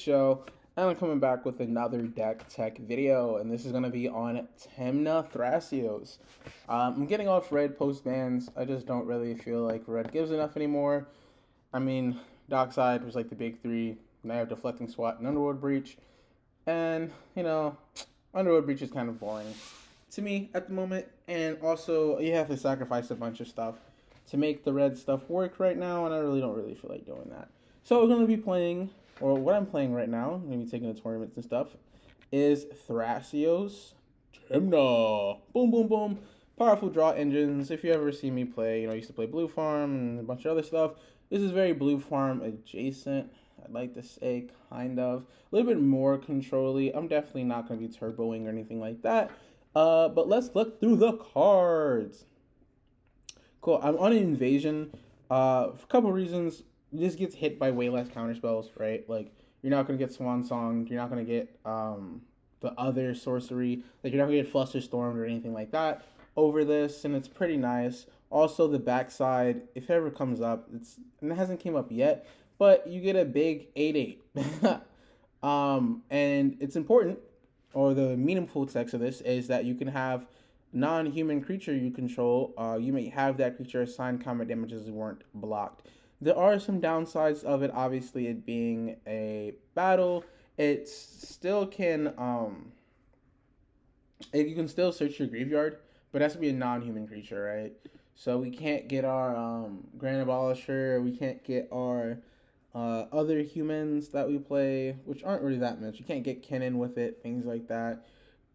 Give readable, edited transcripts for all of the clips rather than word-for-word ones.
Show, and I'm coming back with another deck tech video, and this is going to be on Tymna Thrasios. I'm getting off red post bans. I just don't really feel like red gives enough anymore. I mean, Dockside was like the big three. Now I have Deflecting Swat and Underworld Breach, and Underworld Breach is kind of boring to me at the moment, and also you have to sacrifice a bunch of stuff to make the red stuff work right now, and I really don't really feel like doing that. So we're going to be playing, or what I'm playing right now, I'm going to be taking the tournaments and stuff, is Thrasios Tymna. Boom, boom, boom. Powerful draw engines. If you ever see me play, I used to play Blue Farm and a bunch of other stuff. This is very Blue Farm adjacent. I'd like to say, kind of. A little bit more control-y. I'm definitely not going to be turboing or anything like that. But let's look through the cards. Cool. I'm on an invasion. For a couple reasons. This gets hit by way less counterspells, right? Like, you're not going to get Swan Song. You're not going to get the other sorcery. Like, you're not going to get Fluster Stormed or anything like that over this, and it's pretty nice. Also, the backside, if it ever comes up, and it hasn't came up yet, but you get a big 8/8. And it's important, or the meaningful text of this is that you can have non-human creature you control. You may have that creature assign combat damages that weren't blocked. There are some downsides of it. Obviously, it being a battle, it still can you can still search your graveyard, but it has to be a non-human creature, right? So we can't get our Grand Abolisher. We can't get our other humans that we play, which aren't really that much. You can't get kitten with it, things like that.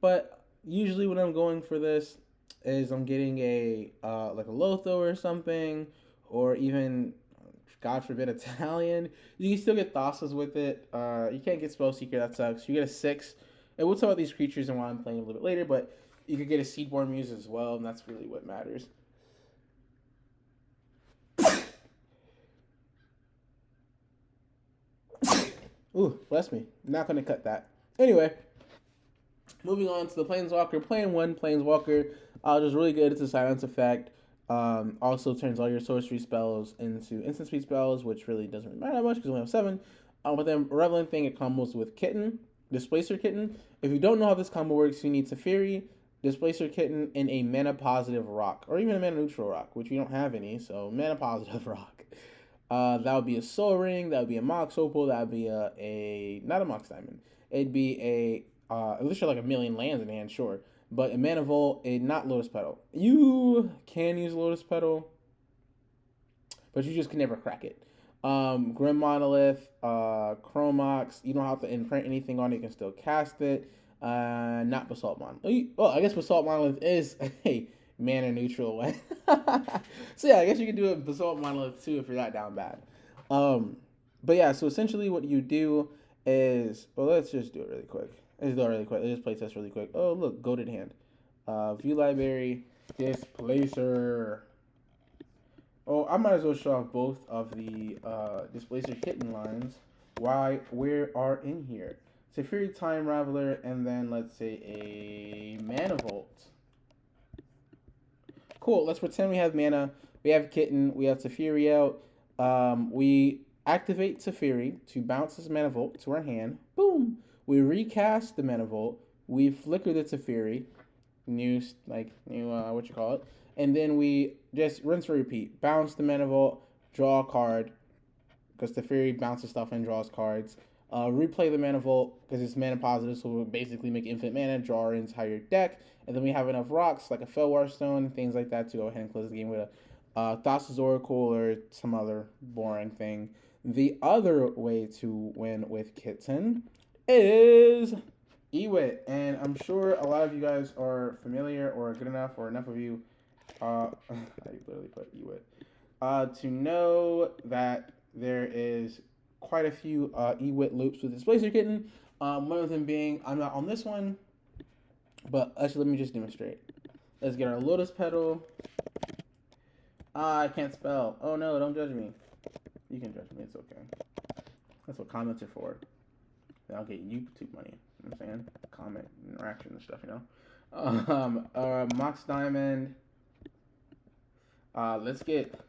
But usually when I'm going for this is I'm getting a like a Lotho or something, or even God forbid Italian. You can still get Thassa's with it. You can't get Spellseeker, that sucks. You get a 6. And we'll talk about these creatures and why I'm playing a little bit later, but you could get a Seedborn Muse as well, and that's really what matters. Ooh, bless me. Not going to cut that. Anyway, moving on to the Planeswalker. Playing one Planeswalker, just really good. It's a silence effect. Also turns all your sorcery spells into instant speed spells, which really doesn't really matter that much because we only have 7. But then relevant thing, it combos with Kitten, Displacer Kitten. If you don't know how this combo works, you need Teferi, Displacer Kitten, and a mana positive rock, or even a mana neutral rock, which we don't have any, so mana positive rock. That would be a Soul Ring, that would be a Mox Opal, that would be a not a Mox Diamond. It'd be at least like a million lands in hand, sure. But a Mana Volt, not Lotus Petal. You can use Lotus Petal, but you just can never crack it. Grim Monolith, Chromox, you don't have to imprint anything on it, you can still cast it. Not Basalt Monolith. Well, I guess Basalt Monolith is a mana neutral one. So yeah, I guess you can do it Basalt Monolith too if you're not down bad. But yeah, so essentially what you do is, well, let's just do it really quick. Let's do it really quick. Let's just play test really quick. Oh, look, Goated Hand. View Library, Displacer. Oh, I might as well show off both of the Displacer Kitten lines while we are in here. Teferi Time Raveler, and then let's say a Mana Volt. Cool, let's pretend we have mana. We have Kitten, we have Teferi out. We activate Teferi to bounce this Mana Volt to our hand. Boom! We recast the Mana Volt. We flicker the Teferi. New and then we just rinse and repeat. Bounce the Mana Volt, draw a card, because Teferi bounces stuff and draws cards. Replay the Mana Volt, because it's mana positive, so we'll basically make infinite mana, draw our entire deck, and then we have enough rocks, like a Felwar Stone, things like that, to go ahead and close the game with a Thassa's Oracle or some other boring thing. The other way to win with Kitten is Ewit, and I'm sure a lot of you guys are familiar, or good enough, or enough of you, I literally put Ewit, to know that there is quite a few Ewit loops with Displacer Kitten. One of them being, I'm not on this one, but actually let me just demonstrate. Let's get our Lotus Petal. I can't spell. Oh no, don't judge me. You can judge me, it's okay. That's what comments are for. I'll get YouTube money. You know what I'm saying? Comment, interaction and stuff, Mox Diamond. Let's get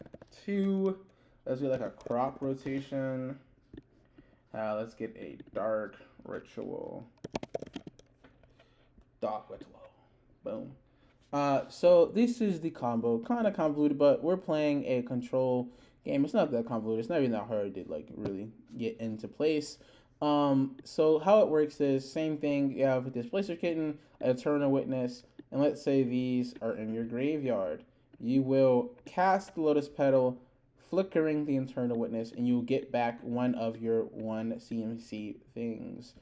2. Let's do like a crop rotation. Let's get a dark ritual. Dark ritual. Boom. So this is the combo, kind of convoluted, but we're playing a control game. It's not that convoluted. It's not even that hard to like really get into place. So how it works is same thing. You have a Displacer kitten, a Eternal Witness, and let's say these are in your graveyard. You will cast the Lotus Petal, flickering the Eternal Witness, and you will get back one of your one CMC things.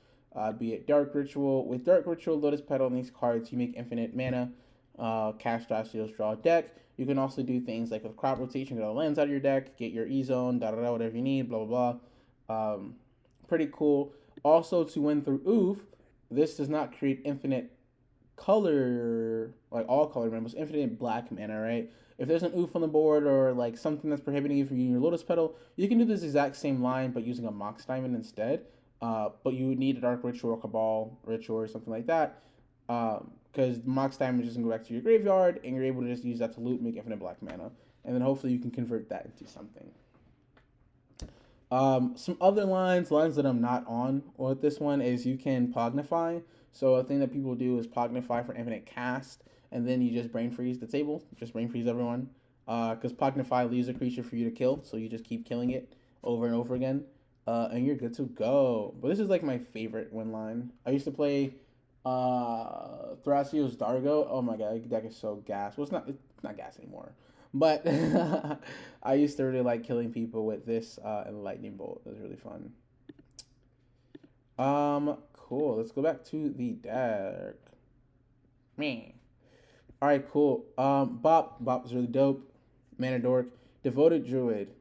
Be it Dark Ritual. With Dark Ritual, Lotus Petal, and these cards, you make infinite mana. Cast Thrasios, draw a deck. You can also do things like with crop rotation, get all the lands out of your deck, get your E-zone, whatever you need, blah, blah, blah. Pretty cool. Also, to win through Oof, this does not create infinite color, like all color members, infinite black mana, right? If there's an Oof on the board or like something that's prohibiting you from using your Lotus Petal, you can do this exact same line but using a Mox Diamond instead. But you would need a Dark Ritual, Cabal Ritual, or something like that. Because Mox Diamond just go back to your graveyard, and you're able to just use that to loot, make infinite black mana, and then hopefully you can convert that into something. Some other lines that I'm not on with this one is you can Pognify. So a thing that people do is Pognify for infinite cast, and then you just brain freeze the table, just brain freeze everyone. Because Pognify leaves a creature for you to kill, so you just keep killing it over and over again, and you're good to go. But this is like my favorite win line. I used to play Thrasios Dargo. Oh my god, that deck is so gas. Well, it's not gas anymore. But I used to really like killing people with this and Lightning Bolt. It was really fun. Cool. Let's go back to the deck. Me. All right, cool. Bop was really dope. Mana Dork, Devoted Druid.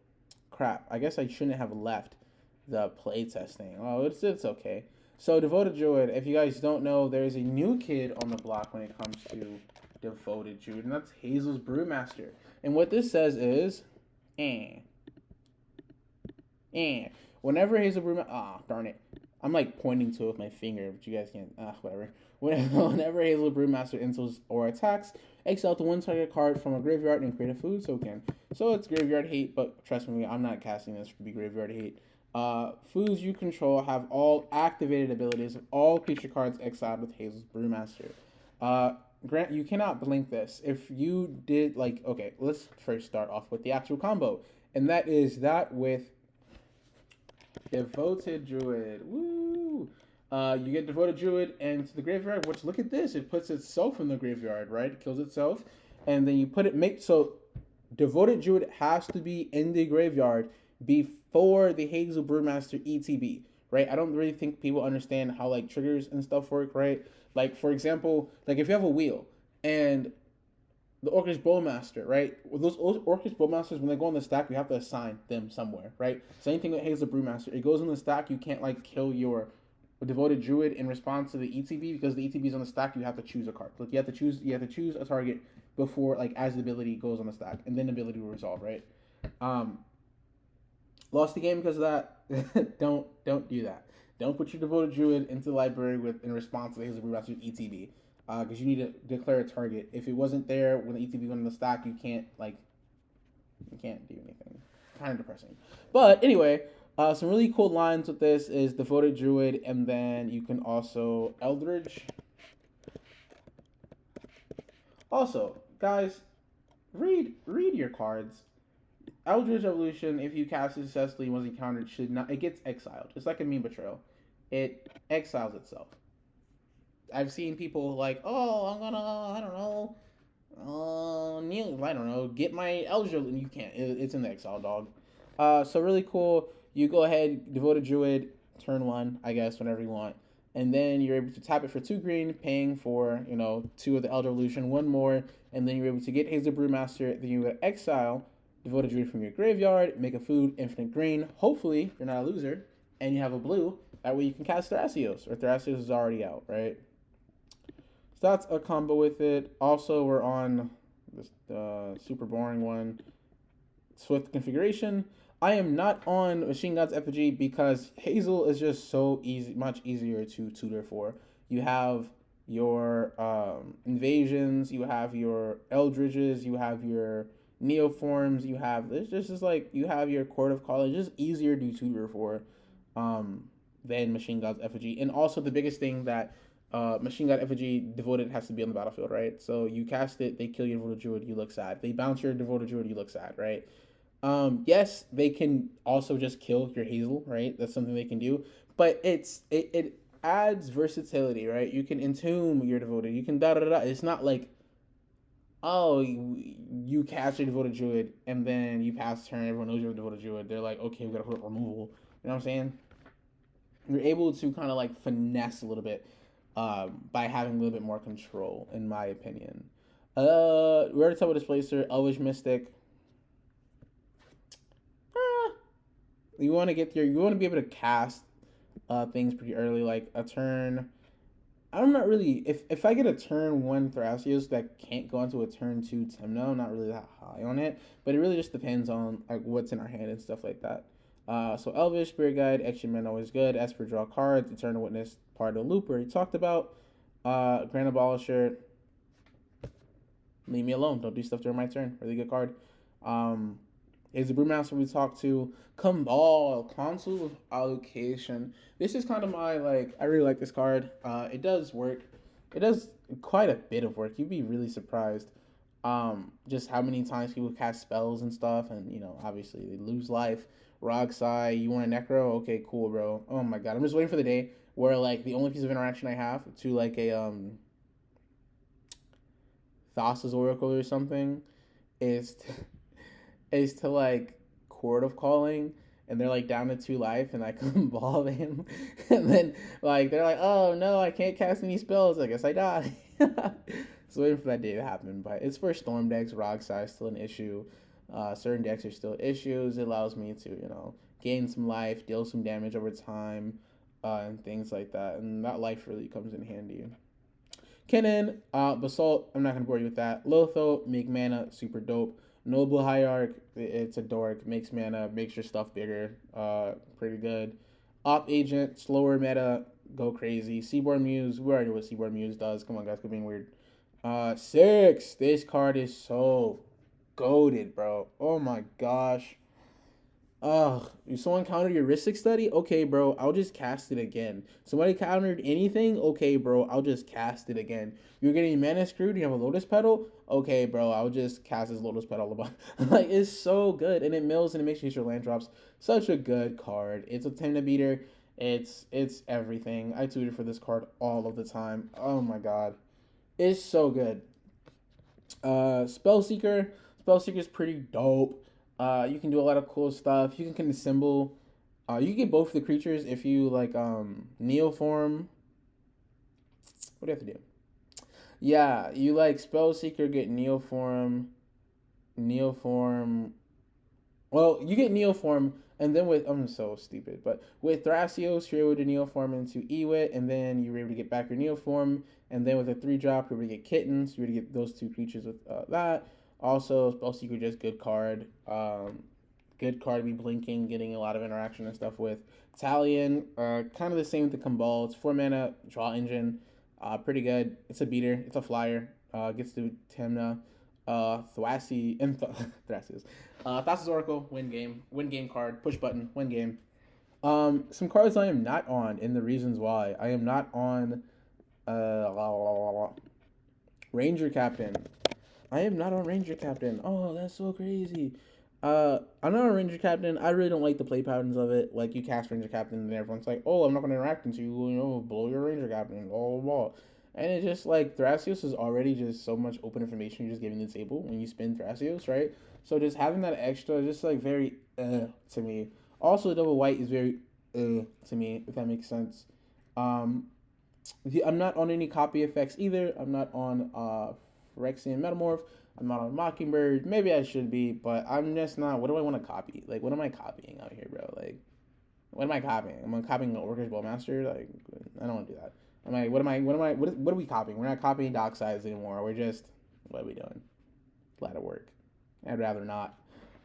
Crap. I guess I shouldn't have left the playtesting. Oh, it's okay. So Devoted Druid, if you guys don't know, there's a new kid on the block when it comes to Devoted Druid, and that's Hazel's Brewmaster. And what this says is, whenever Hazel Brewmaster, darn it, I'm like pointing to it with my finger, but you guys can't, whatever. Whenever Hazel Brewmaster enters or attacks, exile to one target card from a graveyard and create a food token. So it's graveyard hate, but trust me, I'm not casting this to be graveyard hate. Foods you control have all activated abilities of all creature cards exiled with Hazel's Brewmaster. Grant, you cannot blink this. If you did, like, okay, let's first start off with the actual combo. And that is that with Devoted Druid. Woo! You get Devoted Druid into the graveyard, which, look at this. It puts itself in the graveyard, right? It kills itself. And then you put it, so Devoted Druid has to be in the graveyard before the Hazel Brewmaster ETB, right? I don't really think people understand how like triggers and stuff work, right? Like for example, like if you have a wheel and the Orcish Bowmaster, right? With those Orcish Bowmasters, when they go on the stack, you have to assign them somewhere, right? Same thing with Hazel Brewmaster. It goes on the stack. You can't like kill your Devoted Druid in response to the ETB because the ETB is on the stack. You have to choose a card. Like you have to choose a target before like as the ability goes on the stack, and then the ability will resolve, right? Lost the game because of that. Don't do that. Don't put your Devoted Druid into the library in response to the Hazel Brewmaster's ETB. Because you need to declare a target. If it wasn't there when the ETB went in the stack, you can't do anything. Kind of depressing. But anyway, some really cool lines with this is Devoted Druid, and then you can also Eldritch. Also, guys, read your cards. Eldritch Evolution, if you cast it successfully once encountered, it gets exiled. It's like a meme betrayal. It exiles itself. I've seen people like, oh, I'm gonna, I don't know, get my Eldritch, and you can't. It's in the exile, dog. So really cool. You go ahead, Devoted Druid, turn 1, I guess, whenever you want. And then you're able to tap it for 2 green, paying for, 2 of the Eldritch Evolution, 1 more, and then you're able to get Hazel Brewmaster, then you go to exile Devoted Druid from your graveyard, make a food, infinite green. Hopefully, you're not a loser, and you have a blue. That way you can cast Thrasios, or Thrasios is already out, right? So that's a combo with it. Also, we're on this super boring one, Swift Configuration. I am not on Machine God's Effigy because Hazel is just so easy, much easier to tutor for. You have your invasions, you have your Eldridges, you have your Neoforms, you have your Court of Call. It's just easier to tutor for. than Machine God's Effigy. And also the biggest thing that Machine God Effigy devoted has to be on the battlefield, right? So you cast it, they kill your devoted druid, you look sad. They bounce your devoted druid, you look sad, right? Yes, they can also just kill your Hazel, right? That's something they can do, but it adds versatility, right? You can entomb your devoted, you can da da da. It's not like, oh, you cast your devoted druid and then you pass turn, everyone knows you're a devoted druid. They're like, okay, we gotta put removal. You know what I'm saying? You're able to kind of like finesse a little bit by having a little bit more control, in my opinion. We already talked about Displacer, Elvish Mystic. Uh, you want to get your, you want to be able to cast things pretty early, like a turn. I'm not really, if I get a turn one Thrasios that can't go into a turn two Tymna, I'm not really that high on it. But it really just depends on like what's in our hand and stuff like that. So Elvish, Spirit Guide, Extra Men always good. As for draw cards, Eternal Witness, part of the loop where he talked about. Grand Abolisher, leave me alone. Don't do stuff during my turn. Really good card. Is the Brewmaster we talked to. Cabal, Console of Allocation. This is kind of my, like, I really like this card. It does work. It does quite a bit of work. You'd be really surprised. Just how many times people cast spells and stuff, and, you know, obviously they lose life. Rogsai, you want a Necro? Okay, cool, bro. Oh my god, I'm just waiting for the day where, like, the only piece of interaction I have to, like, a, Thassa's Oracle or something is is to like Court of Calling, and they're like down to 2 life, and I can ball them, and then like they're like, oh no, I can't cast any spells. I guess I die. So waiting for that day to happen, but it's for Storm decks. Rock size still an issue. Certain decks are still issues. It allows me to, you know, gain some life, deal some damage over time, and things like that. And that life really comes in handy. Kitten, Basalt, I'm not going to bore you with that. Lotho, make mana, super dope. Noble Hierarch, it's a dork, makes mana, makes your stuff bigger, pretty good. Op Agent, slower meta, go crazy. Seaborn Muse, we already know what Seaborn Muse does. Come on, guys, quit being weird. 6, this card is so goated, bro. Oh my gosh. Ugh, someone countered your Ristic Study? Okay, bro, I'll just cast it again. Somebody countered anything? Okay, bro, I'll just cast it again. You're getting mana screwed? You have a Lotus Petal? Okay, bro, I'll just cast this Lotus Petal. Like, it's so good, and it mills and it makes you use your land drops. Such a good card. It's a Tymna beater. It's everything. I tweeted for this card all of the time. Oh my god. It's so good. Spellseeker. Spellseeker is pretty dope. You can do a lot of cool stuff. You can assemble. You can get both the creatures if you like Neoform. What do you have to do? Yeah, you like Spellseeker, get Neoform. Neoform. Well, you get Neoform, and then with I'm so stupid, but with Thrasios, you're able to Neoform into Ewit, and then you're able to get back your Neoform, and then with a 3-drop, you're able to get Kittens. You're able to get those 2 creatures with that. Also, Spellseeker just good card. Good card to be blinking, getting a lot of interaction and stuff with. Talion, kind of the same with the Cabal. It's 4 mana, draw engine. Pretty good. It's a beater. It's a flyer. Gets to Tymna. Thrasios. Thassa's Oracle, win game. Win game card. Push button, win game. Some cards I am not on, and the reasons why. I am not on Ranger Captain. I am not on Ranger Captain. Oh, that's so crazy. I'm not a Ranger Captain. I really don't like the play patterns of it. Like, you cast Ranger Captain, and everyone's like, oh, I'm not going to interact until you blow your Ranger Captain, blah, blah, blah. And it's just like, Thrasios is already just so much open information you're just giving the table when you spin Thrasios, right? So just having that extra, just like very, to me. Also, double white is very, to me, if that makes sense. I'm not on any copy effects either. I'm not on, Phyrexian Metamorph. I'm not on Mockingbird. Maybe I should be, but I'm just not. What do I want to copy? Like, what am I copying out here, bro? Like, what am I copying? Am I copying an Orcish Bowmaster? Like, I don't want to do that. What are we copying? We're not copying dock size anymore. We're just, what are we doing? A lot of work. I'd rather not.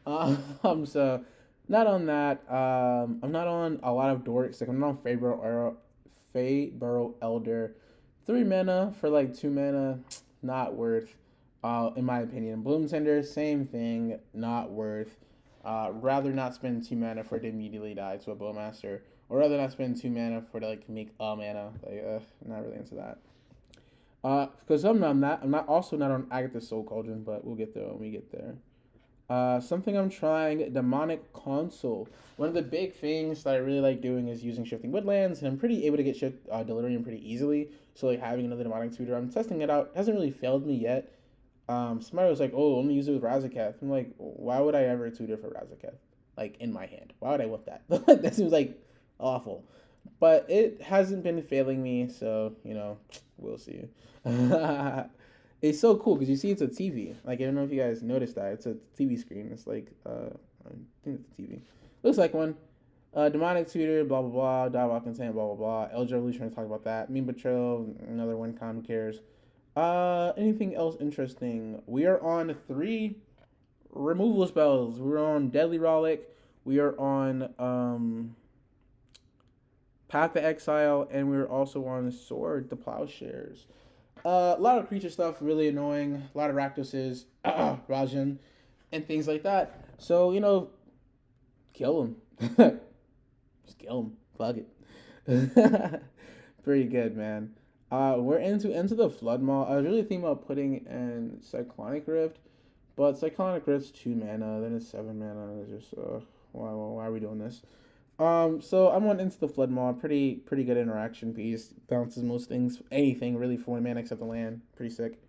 So, not on that. I'm not on a lot of dorks. Like, I'm not on Feyburrow Elder. 3 mana for like 2 mana. Not worth, in my opinion. Bloom Tender, same thing, not worth. Rather not spend 2 mana for it to immediately die to a Bowmaster. Or rather not spend 2 mana for to like make a mana. Like, I'm not really into that. Because I'm not also not on Agatha's Soul Cauldron, but we'll get there when we get there. Something I'm trying, Demonic Console. One of the big things that I really like doing is using Shifting Woodlands, and I'm pretty able to get Delirium pretty easily. So like having another Demonic Tutor, I'm testing it out. It hasn't really failed me yet. Somebody was like, "Oh, only use it with Razaketh." I'm like, why would I ever tutor for Razaketh? Like in my hand, why would I want that? That seems like awful. But it hasn't been failing me, so we'll see. It's so cool because you see it's a TV. Like I don't know if you guys noticed that it's a TV screen. It's like I think it's a TV. Looks like one. Demonic Tutor, blah blah blah. Diabolic Intent, blah blah blah. Elder Revolution, talk about that. Mean Betrayal, another one. Who cares? Anything else interesting? We are on 3 removal spells. We're on Deadly Rollick. We are on Path to Exile, and we're also on Sword to Plowshares. A lot of creature stuff, really annoying. A lot of Rakdoses, Rajan, and things like that. So, kill them. Just kill them. Fuck it. Pretty good, man. We're into the Flood Maw. I was really thinking about putting in Cyclonic Rift, but Cyclonic Rift's 2 mana, then it's 7 mana. It's just, why are we doing this? So I'm on Into the Flood Maw. Pretty good interaction piece. Bounces most things, anything really for 1 mana except the land. Pretty sick.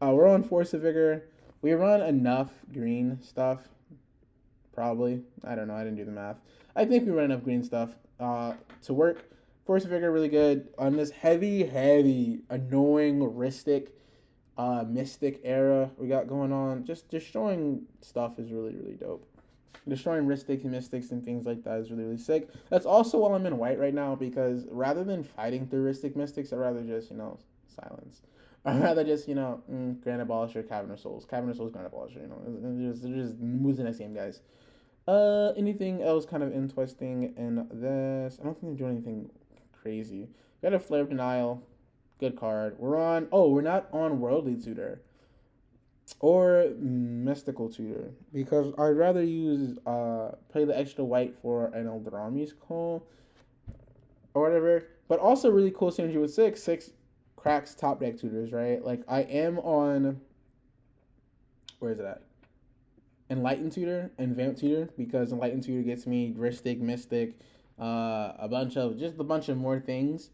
We're on Force of Vigor. We run enough green stuff. Probably. I don't know. I didn't do the math. I think we run enough green stuff to work. Force of Vigor really good on this heavy, annoying Mystic era we got going on. Just destroying stuff is really, really dope. Destroying Mystics and Mystics and things like that is really, really sick. That's also why I'm in white right now, because rather than fighting through Mystics, I'd rather just, silence. I'd rather just, Grand Abolisher, Cavern of Souls. Cavern of Souls, Grand Abolisher, they're just moves the next game, guys. Anything else kind of interesting in this? I don't think I'm doing anything crazy. Got a Flare of Denial. Good card. We're not on Worldly Tutor or Mystical Tutor, because I'd rather use play the extra white for an Eldrami's Call or whatever. But also really cool synergy with 6 cracks top deck tutors, right? Like I am on, where is it at? Enlightened Tutor and Vamp Tutor, because Enlightened Tutor gets me Ristic, Mystic, a bunch of more things,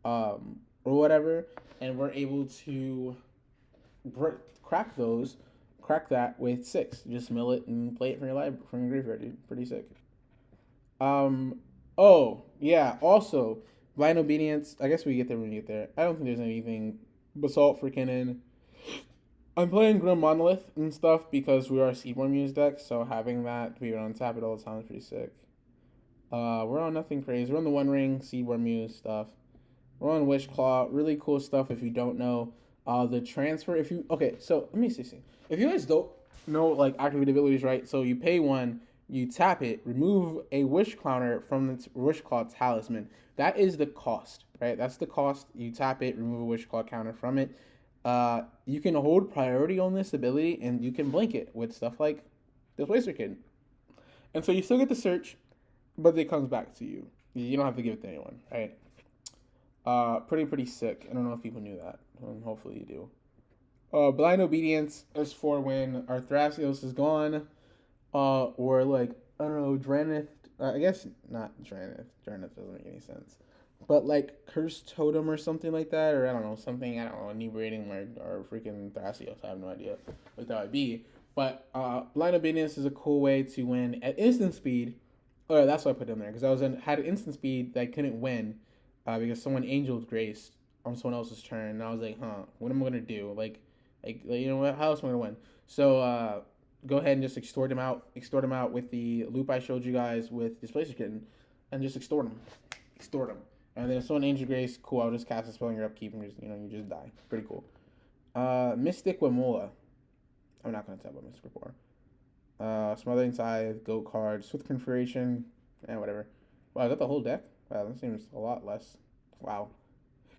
or whatever, and we're able to crack that with 6. Just mill it and play it from your graveyard, dude. Pretty sick. Oh yeah. Also, Blind Obedience. I guess we get there when we get there. I don't think there's anything Basalt for Kinnan. I'm playing Grim Monolith and stuff because we are a Seedborn Muse deck, so having that be on tap it all the time is pretty sick. We're on nothing crazy. We're on the One Ring, Seedborn Muse stuff. We're on Wishclaw. Really cool stuff if you don't know. The transfer, so let me see. If you guys don't know, like, activate abilities, right? So you pay 1, you tap it, remove a Wish counter from the Wishclaw Talisman. That is the cost, right? That's the cost. You tap it, remove a Wishclaw counter from it. You can hold priority on this ability, and you can blink it with stuff like Displacer Kitten. And so you still get the search, but it comes back to you. You don't have to give it to anyone, right? Pretty sick. I don't know if people knew that. Hopefully you do. Blind Obedience is for when our Thrasios is gone. Or like, I don't know, Dranith. I guess not Dranith. Dranith doesn't make any sense. But like Cursed Totem or something like that, or I don't know, inebriating or freaking Thrasios. I have no idea what that would be. But Blind Obedience is a cool way to win at instant speed. Oh, that's why I put it in there, because had an instant speed that I couldn't win because someone Angel's Grace on someone else's turn, and I was like, what am I gonna do? Like what? How else am I gonna win? So go ahead and just extort him out with the loop I showed you guys with Displacer Kitten, and just extort him. And then if someone Angel Grace, cool, I'll just cast a spell in your upkeep and you just die. Pretty cool. Mystic Wamola. I'm not gonna tell about Mystic before. Smothering Tithe, Goat card, Swift Configuration, and whatever. Wow, is that the whole deck? Wow, that seems a lot less. Wow.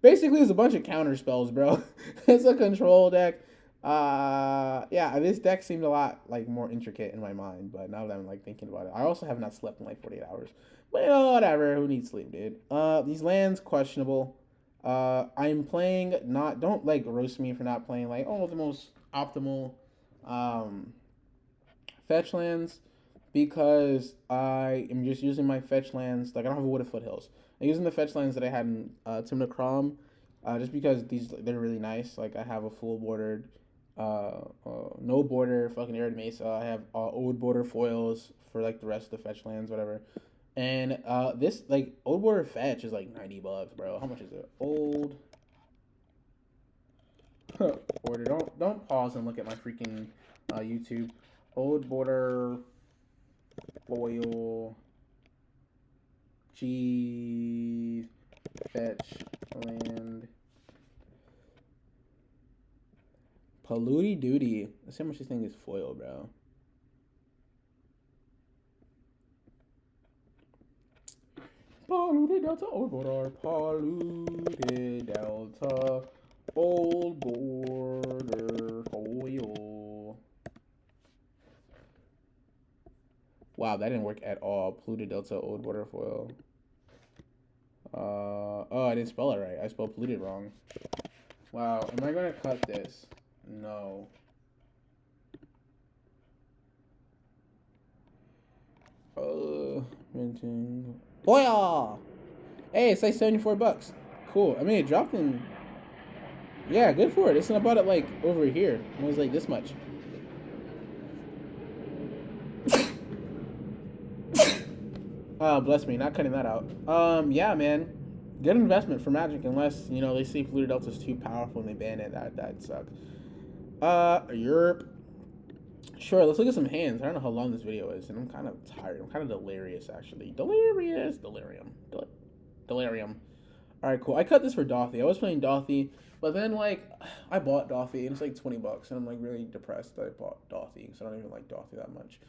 Basically, it's a bunch of counter spells, bro. It's a control deck. Yeah, this deck seemed a lot like more intricate in my mind, but now that I'm like thinking about it, I also have not slept in like 48 hours. But whatever. Who needs sleep, dude? These lands questionable. I'm playing not. Don't like roast me for not playing like the most optimal um fetch lands because I am just using my fetch lands. Like I don't have a wooded foothills. I'm using the fetch lands that I had in Tymna, just because they're really nice. Like I have a full bordered, no border fucking arid mesa. I have old border foils for like the rest of the fetch lands, whatever. And this like old border fetch is like $90, bro. How much is it? Old border. Don't pause and look at my freaking YouTube. Old border foil. Cheese. Fetch land. Polluty duty. Let's see how much this thing is foil, bro. Polluted Delta Old Border. Polluted Delta Old Border foil. Wow, that didn't work at all. Polluted Delta Old Border foil. Oh, I didn't spell it right. I spelled polluted wrong. Wow, am I gonna cut this? No. Renting. Boy! Hey, it's like $74. Cool. I mean, it dropped in. Yeah, good for it. It's not about it like over here. It was like this much. Bless me, not cutting that out. Yeah, man. Good investment for Magic, unless, they see Polluted Delta's too powerful and they ban it. That'd suck. Europe. Sure, let's look at some hands. I don't know how long this video is, and I'm kind of tired. I'm kind of delirious, actually. Delirium. Alright, cool. I cut this for Dothy. I was playing Dothy, but then, I bought Dothy, and it's like $20, and I'm, really depressed that I bought Dothy, because I don't even like Dothy that much.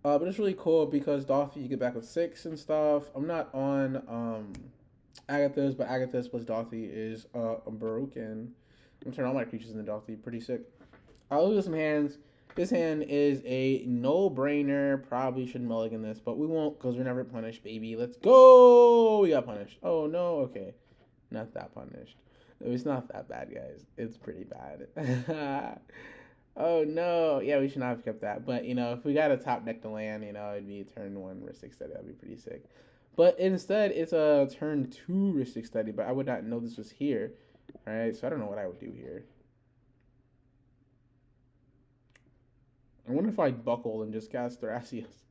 But it's really cool because Dothy, you get back with 6 and stuff. I'm not on, Agathos, but Agathos plus Dothy is, broken. I'm gonna turn all my creatures into Dothy. Pretty sick. I'll look at some hands. This hand is a no-brainer. Probably should mulligan this, but we won't because we're never punished, baby. Let's go! We got punished. Oh, no. Okay. Not that punished. It's not that bad, guys. It's pretty bad. Oh, no. Yeah, we should not have kept that. But, if we got a top deck to land, it'd be turn 1 Ristic Study. That'd be pretty sick. But instead, it's a turn 2 Ristic Study, but I would not know this was here. All right, so I don't know what I would do here. I wonder if I buckle and just cast Thrasios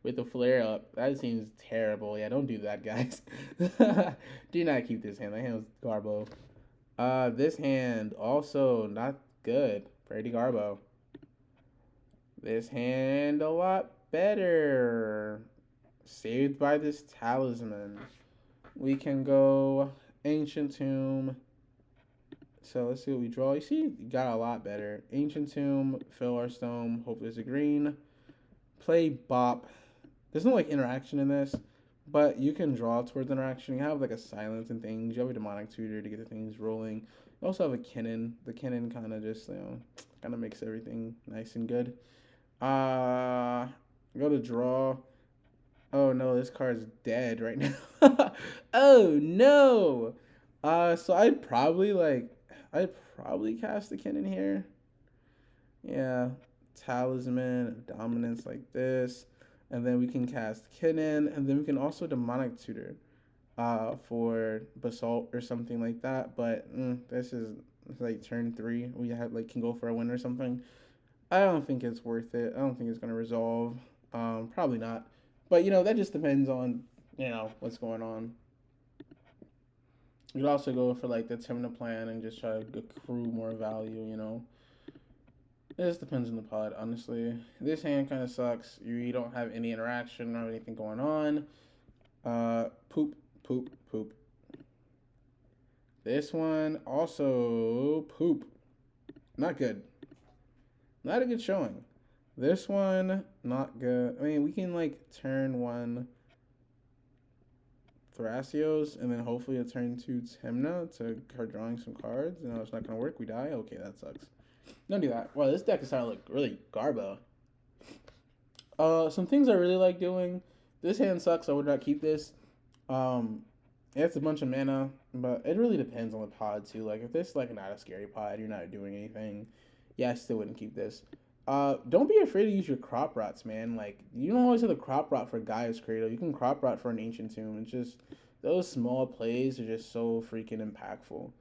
with a flare up. That seems terrible. Yeah, don't do that, guys. Do not keep this hand. That hand was Garbo. This hand also not good. Pretty Garbo. This hand a lot better. Saved by this talisman. We can go Ancient Tomb. So let's see what we draw. You see, you got a lot better. Ancient Tomb, fill our stone, hope there's a green. Play Bop. There's no interaction in this, but you can draw towards interaction. You have a silence and things. You have a demonic tutor to get the things rolling. You also have a kitten. The kitten kind of just kind of makes everything nice and good. Go to draw. Oh no, this card's dead right now. Oh no. So I'd probably cast the kitten here. Yeah, talisman, dominance like this, and then we can cast kitten, and then we can also demonic tutor, for basalt or something like that. But this is turn 3. We have can go for a win or something. I don't think it's worth it. I don't think it's gonna resolve. Probably not. But that just depends on what's going on. You could also go for the Tymna plan and just try to accrue more value, It just depends on the pod, honestly. This hand kind of sucks. You don't have any interaction or anything going on. Poop. This one also poop. Not good. Not a good showing. This one, not good. I mean, we can turn 1 Thrasios, and then hopefully a turn 2 Tymna to start drawing some cards. It's not going to work. We die. Okay, that sucks. Don't do that. Wow, this deck is starting to look really garbo. Some things I really like doing. This hand sucks. I would not keep this. It's a bunch of mana, but it really depends on the pod too. Like if this is like not a scary pod, you're not doing anything. Yeah, I still wouldn't keep this. Don't be afraid to use your crop rots, man. Like you don't always have the crop rot for Gaia's Cradle. You can crop rot for an Ancient Tomb. It's just those small plays are just so freaking impactful.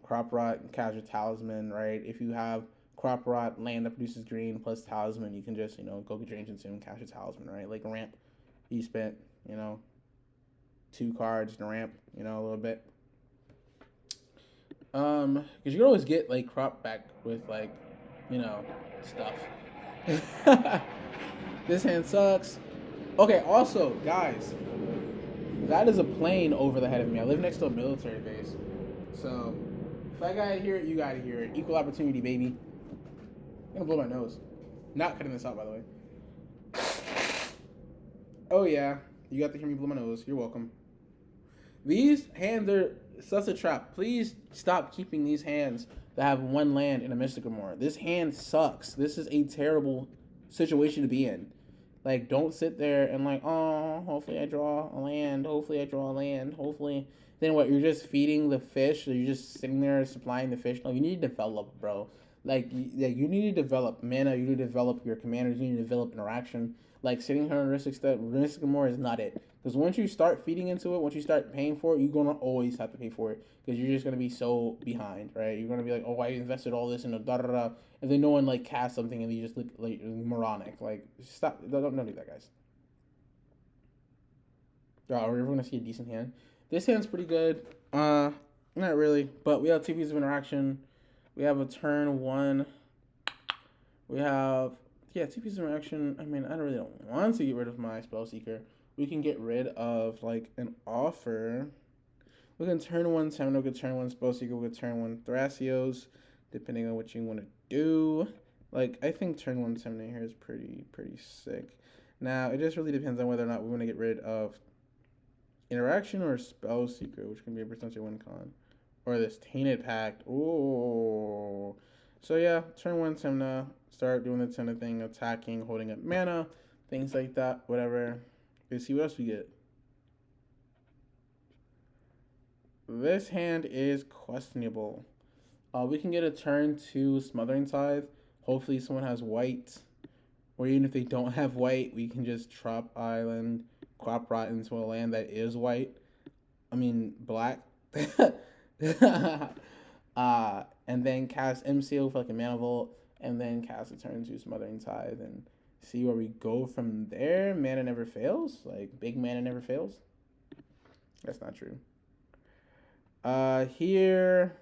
Crop rot and Casual Talisman, right? If you have crop rot land that produces green plus talisman, you can just go get your Ancient Tomb, Casual Talisman, right? Like ramp, you spent 2 cards to ramp, a little bit. Because you can always get like crop back with like stuff. This hand sucks. Okay, also, guys, that is a plane over the head of me. I live next to a military base. So, if I gotta hear it, you gotta hear it. Equal opportunity, baby. I'm gonna blow my nose. Not cutting this out, by the way. Oh, yeah. You got to hear me blow my nose. You're welcome. These hands are such a trap. Please stop keeping these hands that have 1 land in a Mystic Armor. This hand sucks. This is a terrible situation to be in. Like, don't sit there and like, oh, hopefully I draw a land. Hopefully I draw a land. Hopefully. Then what? You're just feeding the fish? Or you're just sitting there supplying the fish? No, you need to develop, bro. Like, you need to develop mana. You need to develop your commanders. You need to develop interaction. Like, sitting here on Mystic Armor is not it. Because once you start feeding into it, once you start paying for it, you're going to always have to pay for it. Because you're just going to be so behind, right? You're going to be like, oh, I invested all this in a da-da-da. And then no one, like, casts something and you just look, like, moronic. Like, stop. Don't do that, guys. Oh, we're going to see a decent hand. This hand's pretty good. Not really. But we have 2 pieces of interaction. We have a turn 1. We have... 2 pieces of interaction. I mean, I really don't want to get rid of my Spellseeker. We can get rid of, like, an offer. We can turn 1 Tymna, we can turn 1 Spellseeker, we can turn 1 Thrasios, depending on what you want to do. Like, I think turn 1 Tymna here is pretty sick. Now, it just really depends on whether or not we want to get rid of interaction or Spellseeker, which can be a potential win con. Or this Tainted Pact. Ooh. So, yeah, turn 1 Tymna. Start doing the Tymna thing, attacking, holding up mana, things like that, whatever. Let's see what else we get. This hand is questionable. We can get a turn 2 Smothering Tithe. Hopefully someone has white. Or even if they don't have white, we can just Trop Island, crop rot into a land that is white. I mean, black. And then cast MCO for like a Mana Vault. And then cast a turn 2 Smothering Tithe and see where we go from there. Mana never fails. Like, big mana never fails. That's not true. Here,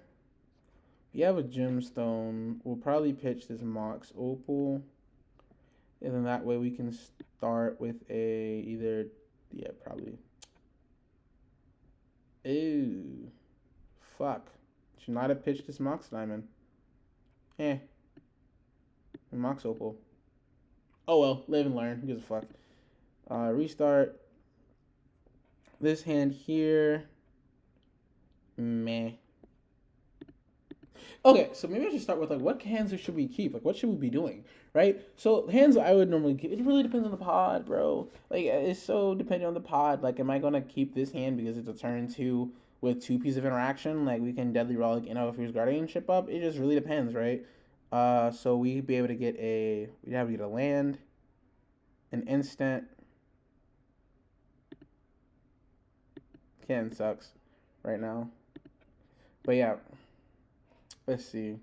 we have a Gemstone. We'll probably pitch this Mox Opal. And then that way we can start with probably. Ooh. Fuck. Should not have pitched this Mox Diamond. Mox Opal. Oh well, live and learn. Who gives a fuck? Restart. This hand here. Meh. Okay, so maybe I should start with like what hands should we keep? Like what should we be doing? Right? So hands I would normally keep. It really depends on the pod, bro. Like it's so dependent on the pod. Like am I gonna keep this hand because it's a turn 2 with 2 pieces of interaction? Like we can deadly relic Fierce Guardianship up. It just really depends, right? So we'd be able to get we'd have to get a land, an instant. Kitten sucks right now. But yeah, let's see.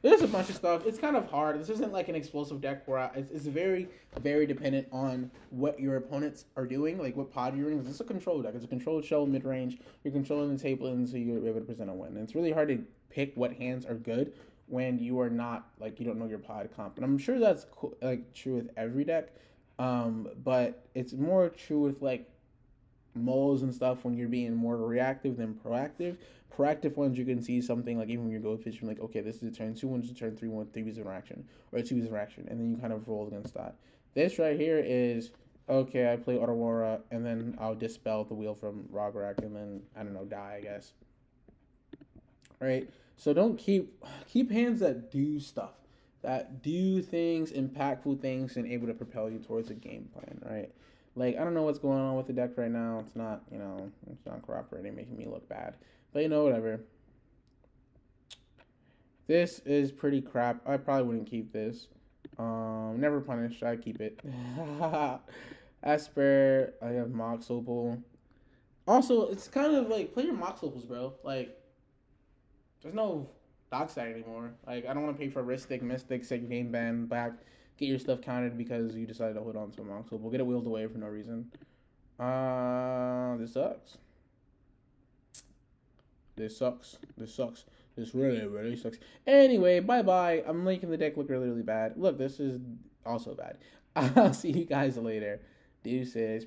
There's a bunch of stuff. It's kind of hard. This isn't like an explosive deck where it's very, very dependent on what your opponents are doing, like what pod you're in. This is a control deck. It's a controlled shell mid-range. You're controlling the table, and so you're able to present a win. And it's really hard to pick what hands are good when you are not, like, you don't know your pod comp. And I'm sure that's, like, true with every deck. But it's more true with, like, moles and stuff when you're being more reactive than proactive. Proactive ones, you can see something, like, even when you're goldfish, you're like, okay, this is a turn 2, 1 is a turn 3, 1, 3 pieces of interaction. Or 2 pieces of interaction. And then you kind of roll against that. This right here is, okay, I play Aurora, and then I'll dispel the wheel from Rograk, and then, I don't know, die, I guess. Right? So don't keep hands that do stuff, that do things, impactful things, and able to propel you towards a game plan, right? Like, I don't know what's going on with the deck right now. It's not, you know, it's not cooperating, making me look bad. But, you know, whatever. This is pretty crap. I probably wouldn't keep this. Never punish. I keep it. Esper. I have Mox Opal. Also, it's kind of like, play your Mox Opals, bro. Like, there's no Dockside anymore. Like, I don't want to pay for Ristic, Mystic, Sacred Game Ban back, get your stuff counted because you decided to hold on to a Mox Opal. Get it wheeled away for no reason. This sucks. This sucks. This sucks. This really, really sucks. Anyway, bye-bye. I'm making the deck look really, really bad. Look, this is also bad. I'll see you guys later. Deuces.